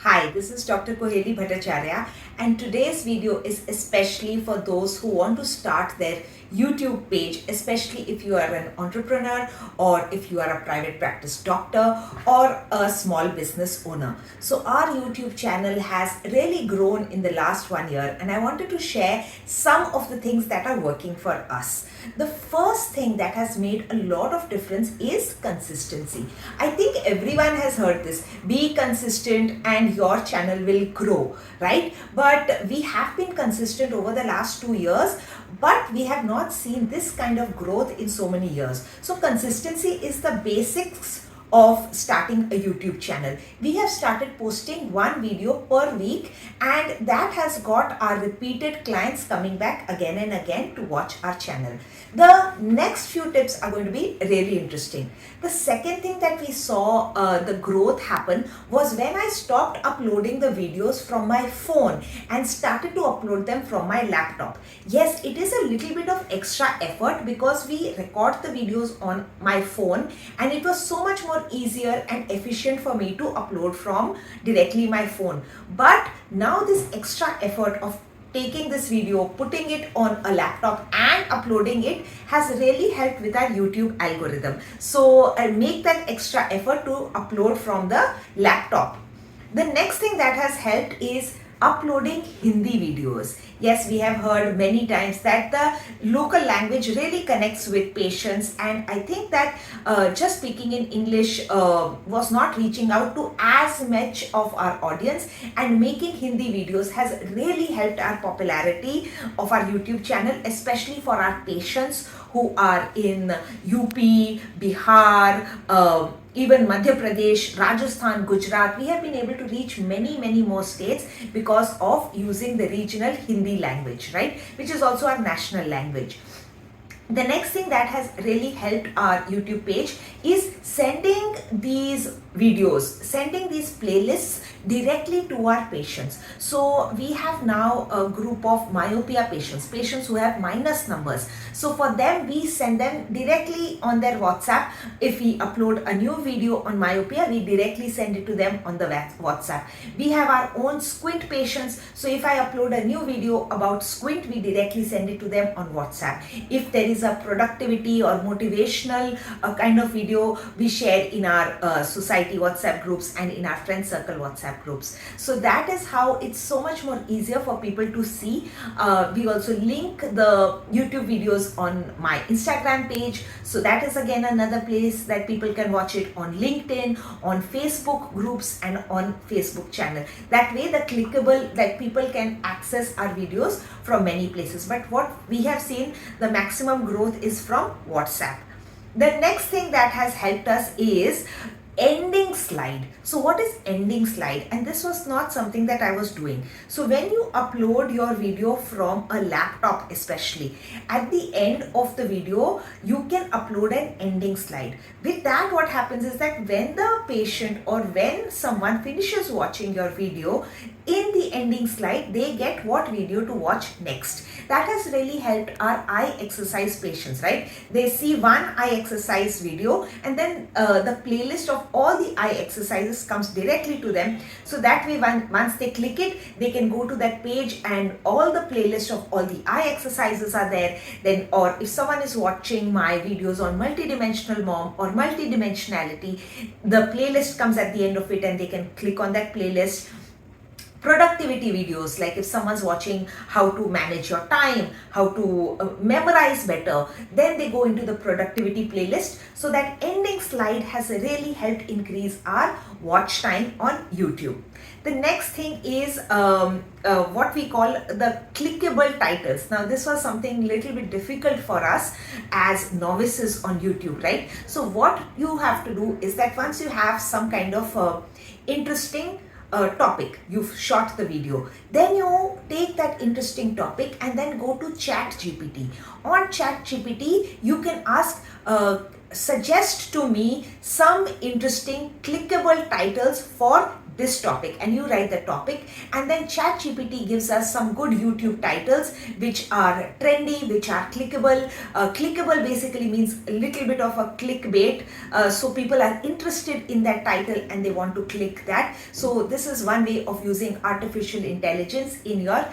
Hi, this is Dr. Koheli Bhattacharya, and today's video is especially for those who want to start their YouTube page, especially if you are an entrepreneur or if you are a private practice doctor or a small business owner. So our YouTube channel has really grown in the last 1 year, and I wanted to share some of the things that are working for us. The first thing that has made a lot of difference is consistency. I think everyone has heard this: be consistent and your channel will grow, right? But we have been consistent over the last 2 years, but we have not seen this kind of growth in so many years. So consistency is the basics of starting a YouTube channel. We have started posting one video per week, and that has got our repeated clients coming back again and again to watch our channel. The next few tips are going to be really interesting. The second thing that we saw the growth happen was when I stopped uploading the videos from my phone and started to upload them from my laptop. Yes, it is a little bit of extra effort because we record the videos on my phone, and it was so much more easier and efficient for me to upload from directly my phone. But now this extra effort of taking this video, putting it on a laptop and uploading it has really helped with our YouTube algorithm. So I make that extra effort to upload from the laptop. The next thing that has helped is uploading Hindi videos. Yes, we have heard many times that the local language really connects with patients, and I think that just speaking in English was not reaching out to as much of our audience, and making Hindi videos has really helped our popularity of our YouTube channel, especially for our patients who are in UP, Bihar, even Madhya Pradesh, Rajasthan, Gujarat. We have been able to reach many more states because of using the regional Hindi language, right? Which is also our national language. The next thing that has really helped our YouTube page is sending these videos, sending these playlists directly to our patients. So we have now a group of myopia patients who have minus numbers. So for them, we send them directly on their WhatsApp. If we upload a new video on myopia, we directly send it to them on the WhatsApp. We have our own squint patients. So if I upload a new video about squint, we directly send it to them on WhatsApp. If there is a productivity or motivational kind of video, we share in our society WhatsApp groups and in our friend circle WhatsApp groups. So that is how it's so much more easier for people to see. We also link the YouTube videos on my Instagram page. So that is again another place that people can watch it, on LinkedIn, on Facebook groups, and on Facebook channel. That way the clickable, that people can access our videos from many places. But what we have seen, the maximum growth is from WhatsApp. The next thing that has helped us is ending slide. So what is ending slide? And this was not something that I was doing. So when you upload your video from a laptop, especially, at the end of the video, you can upload an ending slide. With that, what happens is that when the patient or when someone finishes watching your video, in the ending slide, they get what video to watch next. That has really helped our eye exercise patients, right? They see one eye exercise video, and then the playlist of all the eye exercises comes directly to them. So that way, once they click it, they can go to that page and all the playlist of all the eye exercises are there. Then, or if someone is watching my videos on multidimensional mom or multidimensionality, the playlist comes at the end of it and they can click on that playlist. Productivity videos, like if someone's watching how to manage your time, how to memorize better, then they go into the productivity playlist. So that ending slide has really helped increase our watch time on YouTube. The next thing is what we call the clickable titles. Now this was something little bit difficult for us as novices on YouTube, right? So what you have to do is that once you have some kind of interesting topic, you've shot the video, then you take that interesting topic and then go to ChatGPT. On ChatGPT, you can ask, suggest to me some interesting clickable titles for this topic, and you write the topic, and then ChatGPT gives us some good YouTube titles which are trendy, which are clickable. Clickable basically means a little bit of a clickbait, so people are interested in that title and they want to click that. So this is one way of using artificial intelligence in your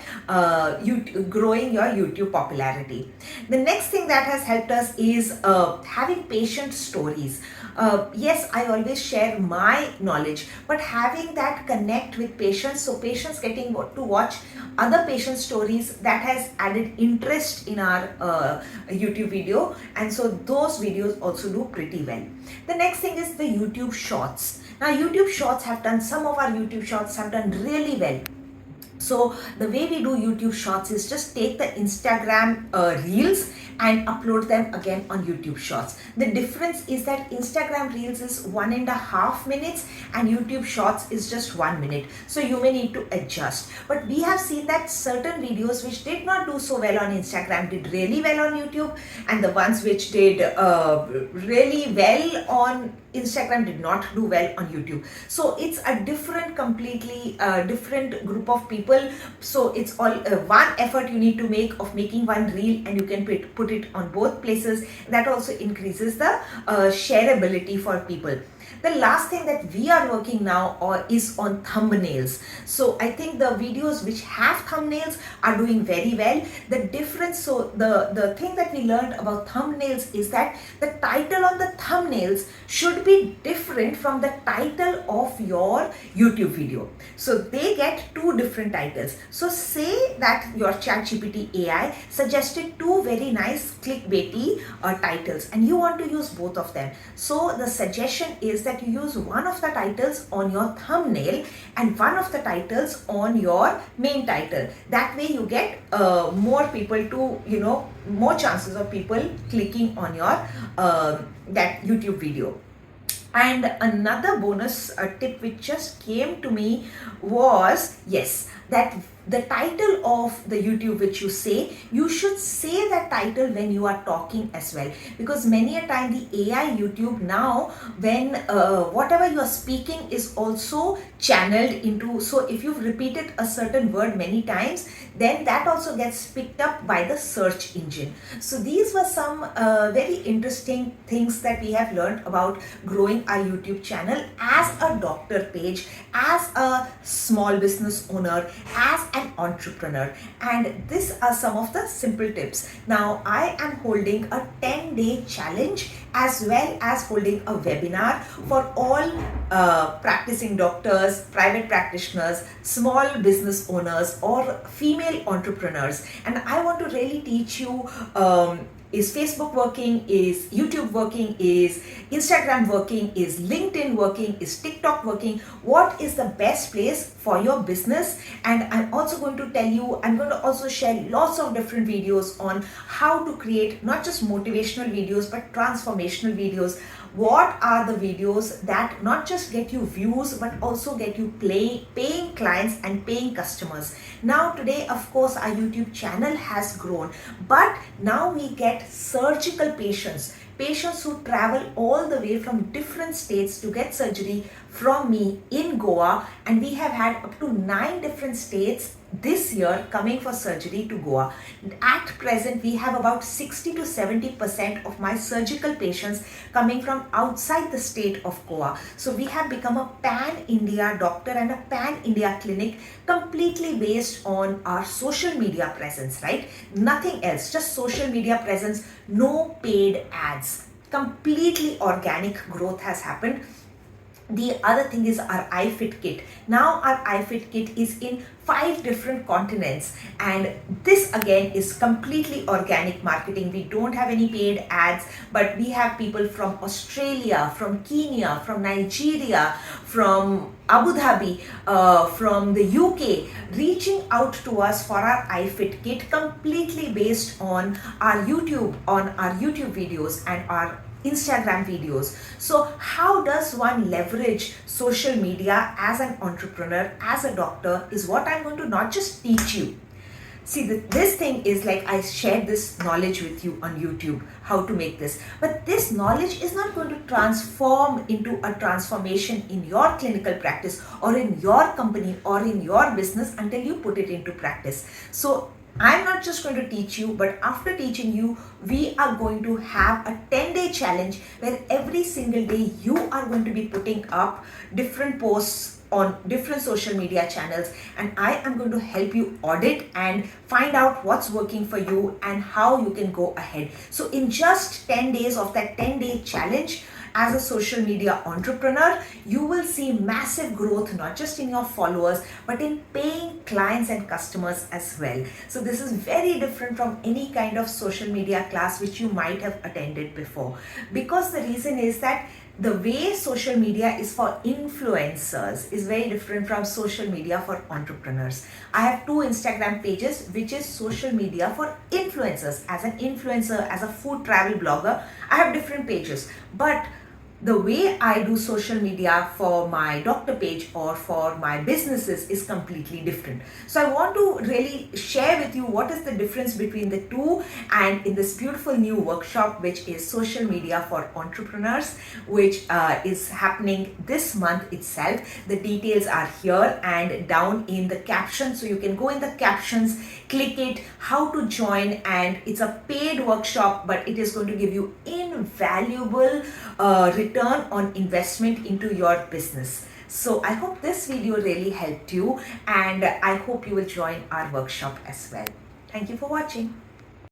growing your YouTube popularity. The next thing that has helped us is having patient stories. Yes, I always share my knowledge, but having that connect with patients, so patients getting to watch other patient stories, that has added interest in our YouTube video, and so those videos also do pretty well. The next thing is the YouTube Shorts. Now YouTube Shorts have done, some of our YouTube Shorts have done really well. So the way we do YouTube Shorts is just take the Instagram Reels and upload them again on YouTube Shorts. The difference is that Instagram Reels is 1.5 minutes and YouTube Shorts is just 1 minute. So you may need to adjust. But we have seen that certain videos which did not do so well on Instagram did really well on YouTube, and the ones which did really well on Instagram did not do well on YouTube. So it's a different, completely different group of people. So it's all one effort you need to make of making one reel, and you can put it on both places. That also increases the shareability for people. The last thing that we are working now is on thumbnails. So I think the videos which have thumbnails are doing very well. The difference, so the thing that we learned about thumbnails is that the title on the thumbnails should be different from the title of your YouTube video. So they get two different titles. So say that your ChatGPT AI suggested two very nice clickbaity titles, and you want to use both of them. So the suggestion is that you use one of the titles on your thumbnail and one of the titles on your main title. That way you get more people to, more chances of people clicking on your that YouTube video. And another bonus tip which just came to me was, yes, that the title of the YouTube which you say, you should say that title when you are talking as well, because many a time the AI YouTube now, when whatever you are speaking is also channeled into, so if you've repeated a certain word many times, then that also gets picked up by the search engine. So these were some very interesting things that we have learned about growing our YouTube channel as a doctor page, as a small business owner, as an entrepreneur. And these are some of the simple tips. Now I am holding a 10-day challenge as well as holding a webinar for all practicing doctors, private practitioners, small business owners, or female entrepreneurs. And I want to really teach you, is Facebook working? Is YouTube working? Is Instagram working? Is LinkedIn working? Is TikTok working? What is the best place for your business? And I'm also going to tell you, I'm going to also share lots of different videos on how to create not just motivational videos, but transformational videos. What are the videos that not just get you views, but also get you paying clients and paying customers? Now today, of course, our YouTube channel has grown, but now we get surgical patients who travel all the way from different states to get surgery from me in Goa, and we have had up to 9 different states this year coming for surgery to Goa. At present, we have about 60 to 70% of my surgical patients coming from outside the state of Goa. So we have become a pan-India doctor and a pan-India clinic, completely based on our social media presence, right? Nothing else, just social media presence, no paid ads. Completely organic growth has happened. The other thing is our iFit kit. Now our iFit kit is in 5 different continents, and this again is completely organic marketing. We don't have any paid ads, but we have people from Australia, from Kenya, from Nigeria, from Abu Dhabi, from the UK, reaching out to us for our iFit kit, completely based on our YouTube videos and our Instagram videos. So how does one leverage social media as an entrepreneur, as a doctor, is what I'm going to not just teach you. See, this thing is like I shared this knowledge with you on YouTube, how to make this. But this knowledge is not going to transform into a transformation in your clinical practice or in your company or in your business until you put it into practice. So I'm not just going to teach you, but after teaching you, we are going to have a 10-day challenge where every single day you are going to be putting up different posts on different social media channels, and I am going to help you audit and find out what's working for you and how you can go ahead. So in just 10 days of that 10-day challenge, as a social media entrepreneur, you will see massive growth, not just in your followers, but in paying clients and customers as well. So this is very different from any kind of social media class which you might have attended before. Because the reason is that the way social media is for influencers is very different from social media for entrepreneurs. I have 2 Instagram pages, which is social media for influencers. As an influencer, as a food travel blogger, I have different pages. But the way I do social media for my doctor page or for my businesses is completely different. So I want to really share with you what is the difference between the two, and in this beautiful new workshop, which is social media for entrepreneurs, which is happening this month itself. The details are here and down in the caption. So you can go in the captions, click it, how to join, and it's a paid workshop, but it is going to give you invaluable return on investment into your business. So I hope this video really helped you, and I hope you will join our workshop as well. Thank you for watching.